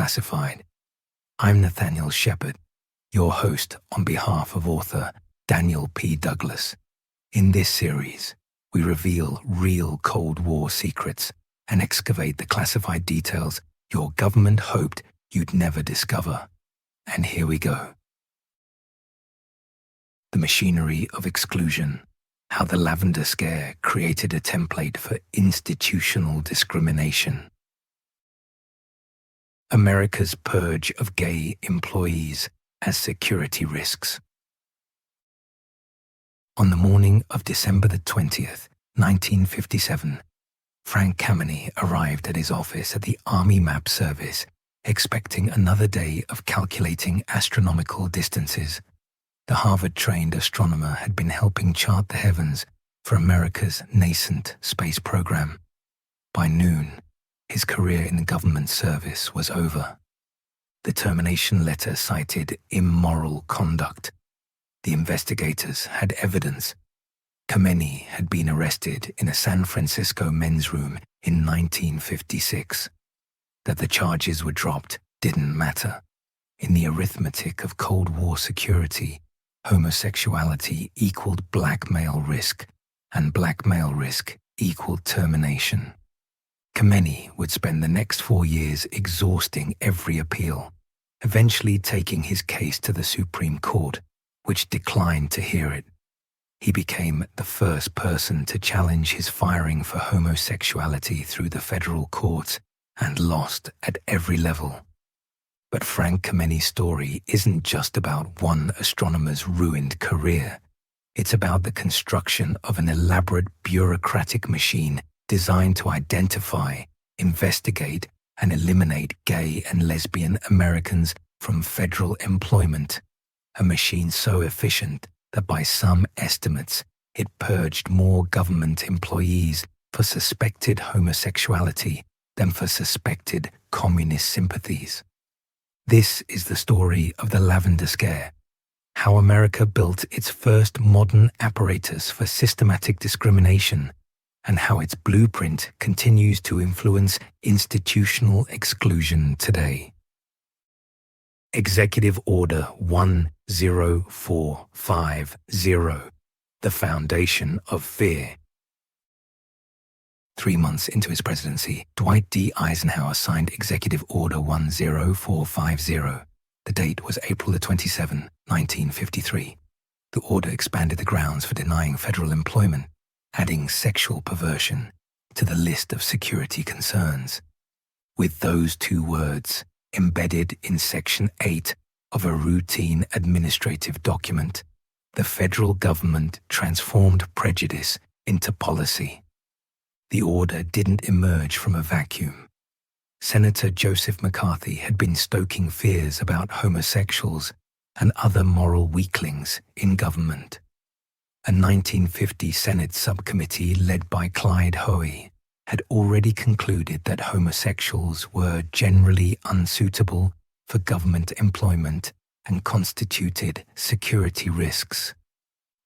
Declassified. I'm Nathaniel Shepard, your host on behalf of author Daniel P. Douglas. In this series, we reveal real Cold War secrets and excavate the classified details your government hoped you'd never discover. And here we go. The machinery of exclusion. How the Lavender Scare created a template for institutional discrimination. America's purge of gay employees as security risks. On the morning of December the 20th, 1957, Frank Kameny arrived at his office at the Army Map Service, expecting another day of calculating astronomical distances. The Harvard-trained astronomer had been helping chart the heavens for America's nascent space program. By noon, his career in the government service was over. The termination letter cited immoral conduct. The investigators had evidence. Kameny had been arrested in a San Francisco men's room in 1956. That the charges were dropped didn't matter. In the arithmetic of Cold War security, homosexuality equaled blackmail risk, and blackmail risk equaled termination. Kameny would spend the next 4 years exhausting every appeal, eventually taking his case to the Supreme Court, which declined to hear it. He became the first person to challenge his firing for homosexuality through the federal courts and lost at every level. But Frank Kameny's story isn't just about one astronomer's ruined career. It's about the construction of an elaborate bureaucratic machine designed to identify, investigate, and eliminate gay and lesbian Americans from federal employment. A machine so efficient that by some estimates, it purged more government employees for suspected homosexuality than for suspected communist sympathies. This is the story of the Lavender Scare, how America built its first modern apparatus for systematic discrimination, and how its blueprint continues to influence institutional exclusion today. Executive Order 10450, the foundation of fear. 3 months into his presidency, Dwight D. Eisenhower signed Executive Order 10450. The date was April 27, 1953. The order expanded the grounds for denying federal employment, adding sexual perversion to the list of security concerns. With those 2 words embedded in Section 8 of a routine administrative document, the federal government transformed prejudice into policy. The order didn't emerge from a vacuum. Senator Joseph McCarthy had been stoking fears about homosexuals and other moral weaklings in government. A 1950 Senate subcommittee led by Clyde Hoey had already concluded that homosexuals were generally unsuitable for government employment and constituted security risks.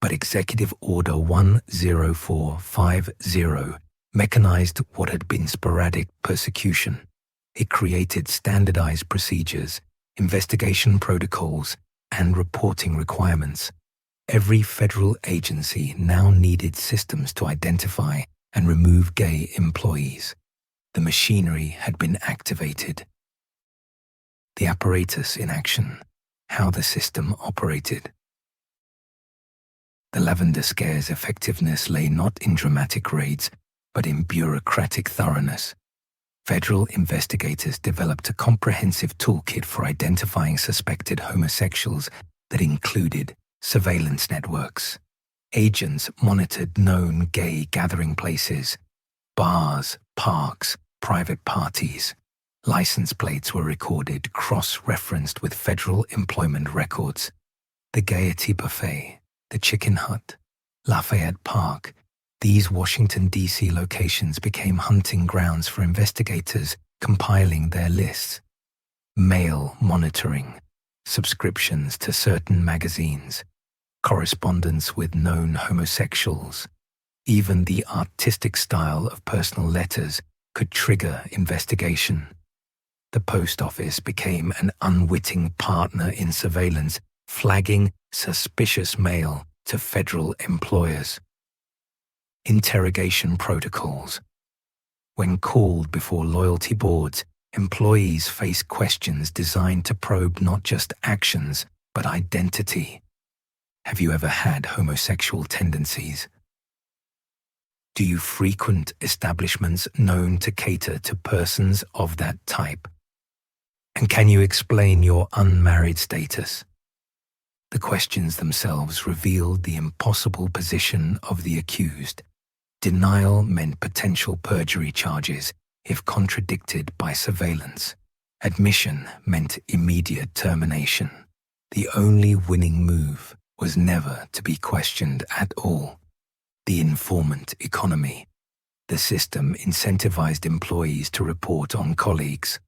But Executive Order 10450 mechanized what had been sporadic persecution. It created standardized procedures, investigation protocols, and reporting requirements. Every federal agency now needed systems to identify and remove gay employees. The machinery had been activated. The apparatus in action, how the system operated. The Lavender Scare's effectiveness lay not in dramatic raids, but in bureaucratic thoroughness. Federal investigators developed a comprehensive toolkit for identifying suspected homosexuals that included surveillance networks. Agents monitored known gay gathering places, bars, parks, private parties. License plates were recorded, cross-referenced with federal employment records. The Gaiety Buffet, the Chicken Hut, Lafayette Park. These Washington, D.C. locations became hunting grounds for investigators compiling their lists. Mail monitoring, subscriptions to certain magazines, correspondence with known homosexuals. Even the artistic style of personal letters could trigger investigation. The post office became an unwitting partner in surveillance, flagging suspicious mail to federal employers. Interrogation protocols. When called before loyalty boards, employees face questions designed to probe not just actions, but identity. Have you ever had homosexual tendencies? Do you frequent establishments known to cater to persons of that type? And can you explain your unmarried status? The questions themselves revealed the impossible position of the accused. Denial meant potential perjury charges if contradicted by surveillance. Admission meant immediate termination. The only winning move was never to be questioned at all. The informant economy. The system incentivized employees to report on colleagues.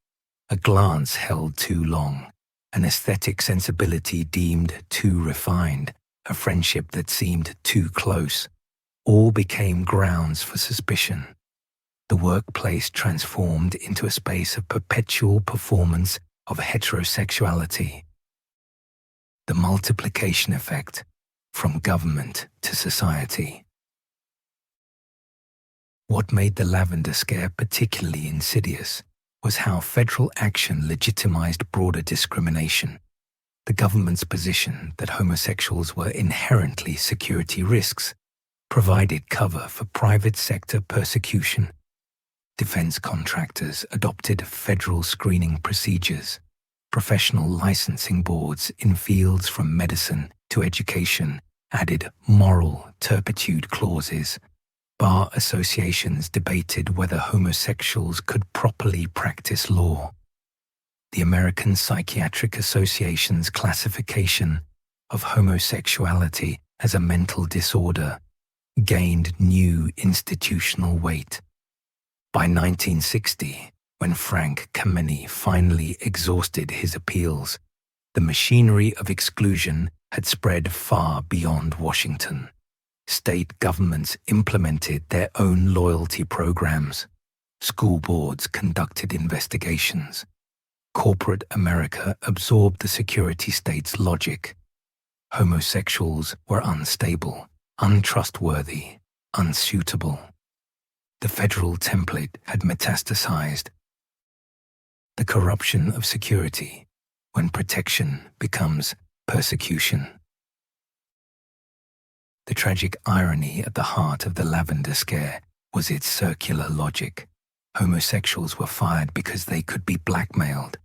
A glance held too long, an aesthetic sensibility deemed too refined, a friendship that seemed too close, all became grounds for suspicion. The workplace transformed into a space of perpetual performance of heterosexuality. The multiplication effect, from government to society. What made the Lavender Scare particularly insidious was how federal action legitimized broader discrimination. The government's position that homosexuals were inherently security risks provided cover for private sector persecution. Defense contractors adopted federal screening procedures. Professional licensing boards in fields from medicine to education added moral turpitude clauses. Bar associations debated whether homosexuals could properly practice law. The American Psychiatric Association's classification of homosexuality as a mental disorder gained new institutional weight. By 1960, when Frank Kameny finally exhausted his appeals, the machinery of exclusion had spread far beyond Washington. State governments implemented their own loyalty programs. School boards conducted investigations. Corporate America absorbed the security state's logic. Homosexuals were unstable, untrustworthy, unsuitable. The federal template had metastasized. The corruption of security, when protection becomes persecution. The tragic irony at the heart of the Lavender Scare was its circular logic. Homosexuals were fired because they could be blackmailed,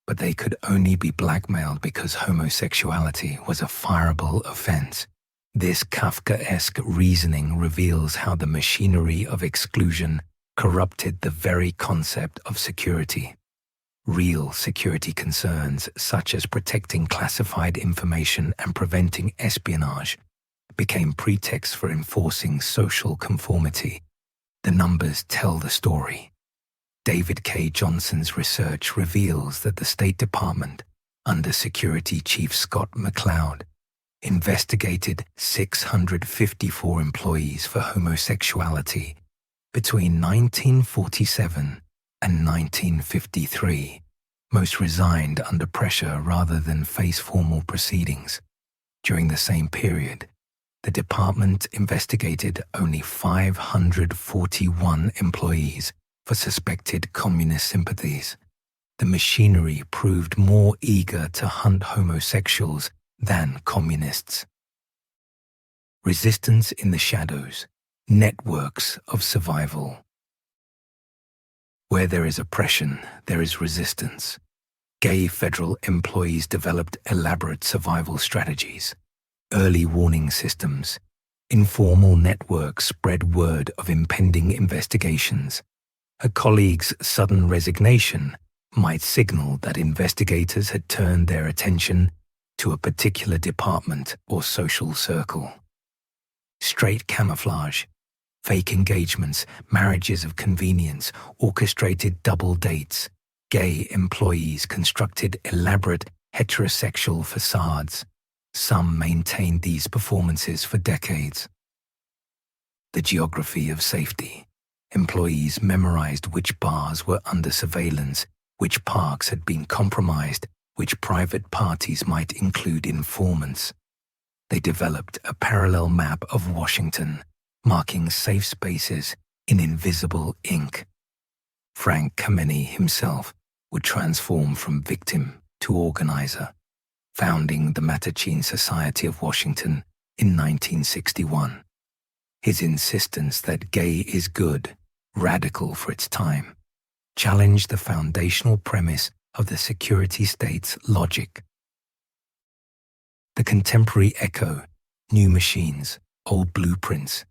but they could only be blackmailed because homosexuality was a fireable offense. This Kafkaesque reasoning reveals how the machinery of exclusion corrupted the very concept of security. Real security concerns, such as protecting classified information and preventing espionage, became pretexts for enforcing social conformity. The numbers tell the story. David K. Johnson's research reveals that the State Department, under Security Chief Scott McCloud, investigated 654 employees for homosexuality between 1947 and 1953. Most resigned under pressure rather than face formal proceedings. During the same period, the department investigated only 541 employees for suspected communist sympathies. The machinery proved more eager to hunt homosexuals than communists. Resistance in the shadows, networks of survival. Where there is oppression, there is resistance. Gay federal employees developed elaborate survival strategies. Early warning systems, informal networks spread word of impending investigations. A colleague's sudden resignation might signal that investigators had turned their attention to a particular department or social circle. Straight camouflage, fake engagements, marriages of convenience, orchestrated double dates. Gay employees constructed elaborate heterosexual facades. Some maintained these performances for decades. The geography of safety. Employees memorized which bars were under surveillance, which parks had been compromised, which private parties might include informants. They developed a parallel map of Washington, marking safe spaces in invisible ink. Frank Kameny himself would transform from victim to organizer, founding the Mattachine Society of Washington in 1961. His insistence that gay is good, radical for its time, challenged the foundational premise of the security state's logic. The contemporary echo, new machines, old blueprints.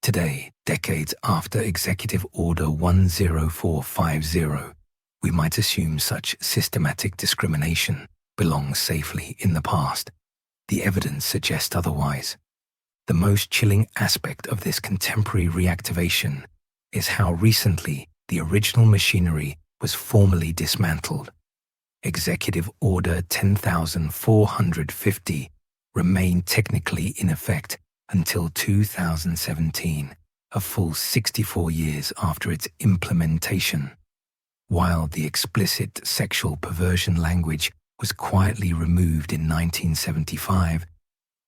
Today, decades after Executive Order 10450, we might assume such systematic discrimination belongs safely in the past. The evidence suggests otherwise. The most chilling aspect of this contemporary reactivation is how recently the original machinery was formally dismantled. Executive Order 10,450 remained technically in effect until 2017, a full 64 years after its implementation. While the explicit sexual perversion language was quietly removed in 1975,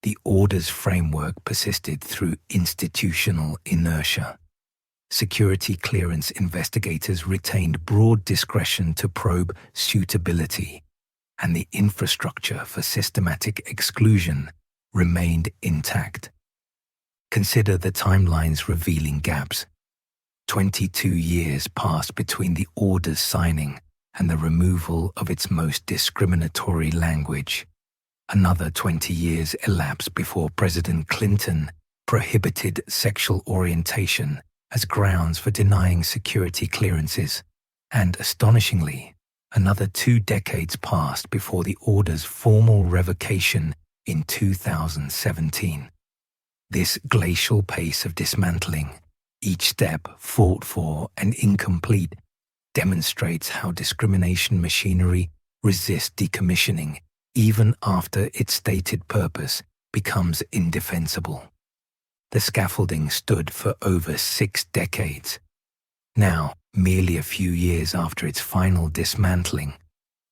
the order's framework persisted through institutional inertia. Security clearance investigators retained broad discretion to probe suitability, and the infrastructure for systematic exclusion remained intact. Consider the timeline's revealing gaps. 22 years passed between the order's signing and the removal of its most discriminatory language. Another 20 years elapsed before President Clinton prohibited sexual orientation as grounds for denying security clearances, and astonishingly, another 2 decades passed before the order's formal revocation in 2017. This glacial pace of dismantling, each step fought for and incomplete, demonstrates how discrimination machinery resists decommissioning even after its stated purpose becomes indefensible. The scaffolding stood for over 6 decades. Now, merely a few years after its final dismantling,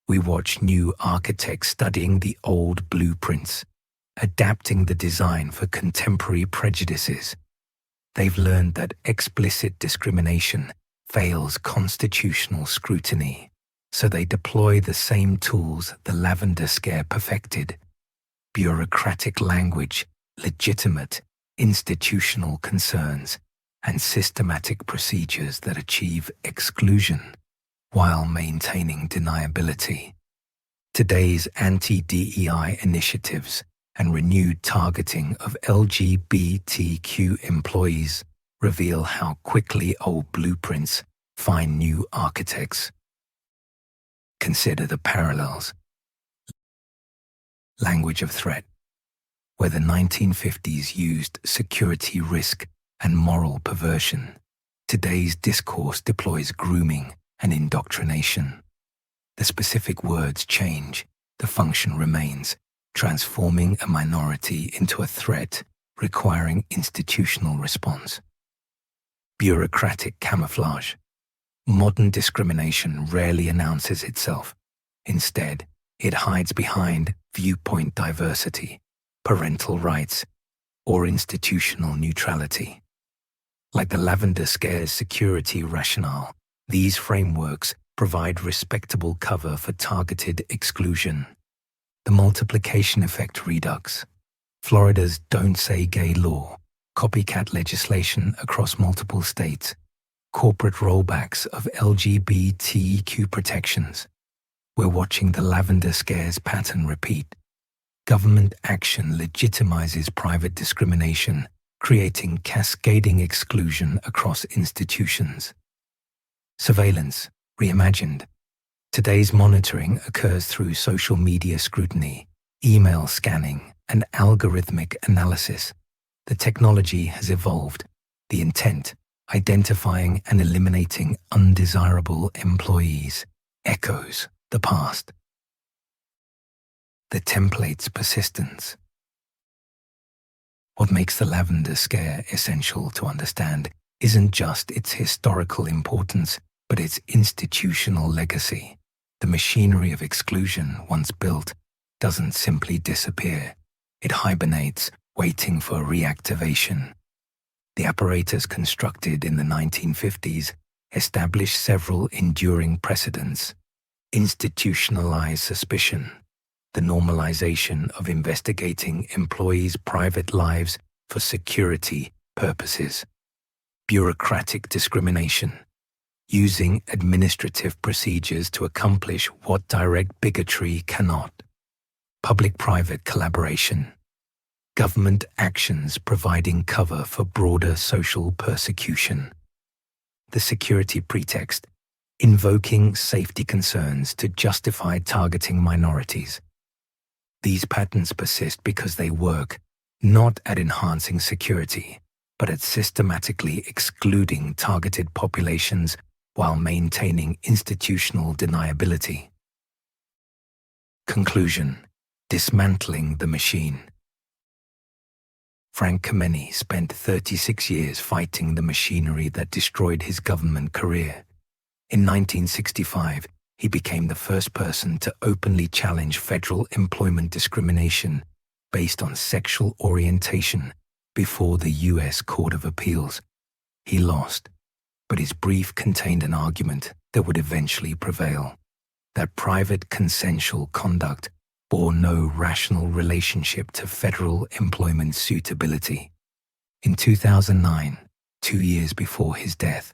we watch new architects studying the old blueprints, adapting the design for contemporary prejudices. They've learned that explicit discrimination fails constitutional scrutiny, so they deploy the same tools the Lavender Scare perfected: bureaucratic language, legitimate institutional concerns, and systematic procedures that achieve exclusion while maintaining deniability. Today's anti-DEI initiatives and renewed targeting of LGBTQ employees reveal how quickly old blueprints find new architects. Consider the parallels. Language of threat. Where the 1950s used security risk and moral perversion, today's discourse deploys grooming and indoctrination. The specific words change, the function remains, transforming a minority into a threat requiring institutional response. Bureaucratic camouflage. Modern discrimination rarely announces itself. Instead, it hides behind viewpoint diversity, parental rights, or institutional neutrality. Like the Lavender Scare's security rationale, these frameworks provide respectable cover for targeted exclusion. The multiplication effect redux. Florida's Don't Say Gay law, copycat legislation across multiple states, corporate rollbacks of LGBTQ protections. We're watching the Lavender Scare's pattern repeat. Government action legitimizes private discrimination, creating cascading exclusion across institutions. Surveillance, reimagined. Today's monitoring occurs through social media scrutiny, email scanning, and algorithmic analysis. The technology has evolved. The intent, identifying and eliminating undesirable employees, echoes the past. The template's persistence. What makes the Lavender Scare essential to understand isn't just its historical importance, but its institutional legacy, the machinery of exclusion once built, doesn't simply disappear. It hibernates, waiting for reactivation. The apparatus constructed in the 1950s established several enduring precedents: institutionalized suspicion, the normalization of investigating employees' private lives for security purposes; bureaucratic discrimination, using administrative procedures to accomplish what direct bigotry cannot; public-private collaboration, government actions providing cover for broader social persecution; the security pretext, invoking safety concerns to justify targeting minorities. These patterns persist because they work not at enhancing security, but at systematically excluding targeted populations while maintaining institutional deniability. Conclusion: dismantling the machine. Frank Kameny spent 36 years fighting the machinery that destroyed his government career. In 1965, he became the first person to openly challenge federal employment discrimination based on sexual orientation before the U.S. Court of Appeals. He lost, but his brief contained an argument that would eventually prevail: that private consensual conduct bore no rational relationship to federal employment suitability. In 2009, 2 years before his death,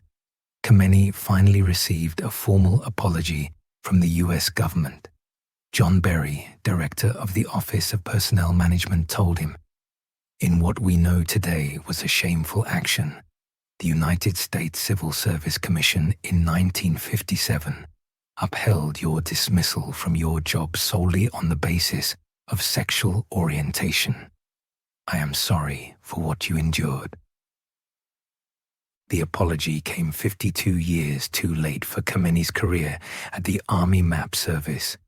Kameny finally received a formal apology from the U.S. government. John Berry, director of the Office of Personnel Management, told him, "In what we know today was a shameful action. The United States Civil Service Commission in 1957 upheld your dismissal from your job solely on the basis of sexual orientation. I am sorry for what you endured." The apology came 52 years too late for Kameny's career at the Army Map Service,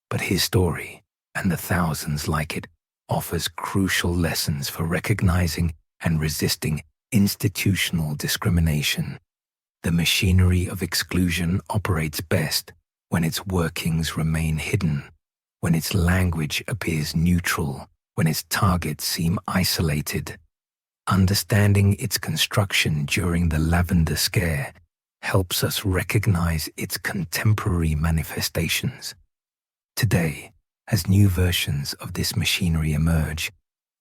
but his story, and the thousands like it, offers crucial lessons for recognizing and resisting institutional discrimination. The machinery of exclusion operates best when its workings remain hidden, when its language appears neutral, when its targets seem isolated. Understanding its construction during the Lavender Scare helps us recognize its contemporary manifestations. Today, as new versions of this machinery emerge,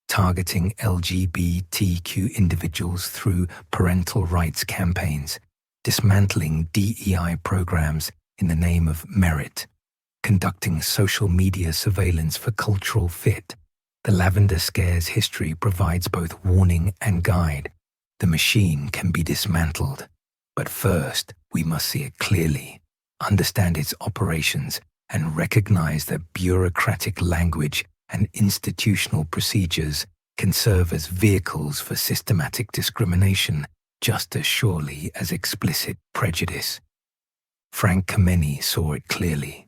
targeting LGBTQ individuals through parental rights campaigns, dismantling DEI programs in the name of merit, conducting social media surveillance for cultural fit, the Lavender Scare's history provides both warning and guide. The machine can be dismantled, but first we must see it clearly, understand its operations, and recognize that bureaucratic language and institutional procedures can serve as vehicles for systematic discrimination just as surely as explicit prejudice. Frank Kameny saw it clearly.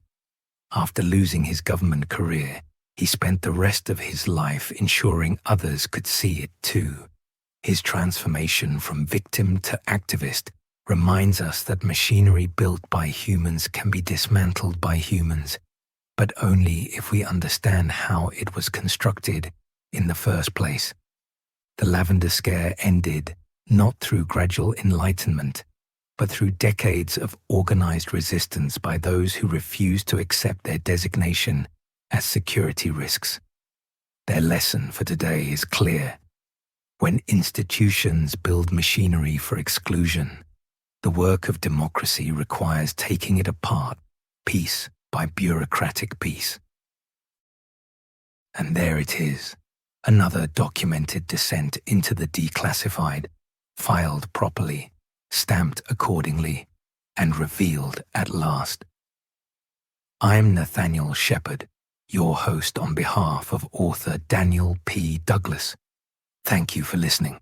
After losing his government career, he spent the rest of his life ensuring others could see it too. His transformation from victim to activist reminds us that machinery built by humans can be dismantled by humans, but only if we understand how it was constructed in the first place. The Lavender Scare ended not through gradual enlightenment, but through decades of organized resistance by those who refused to accept their designation as security risks. Their lesson for today is clear. When institutions build machinery for exclusion, the work of democracy requires taking it apart, piece by bureaucratic piece. And there it is, another documented descent into the declassified, filed properly, stamped accordingly, and revealed at last. I'm Nathaniel Shepherd, your host on behalf of author Daniel P. Douglas. Thank you for listening.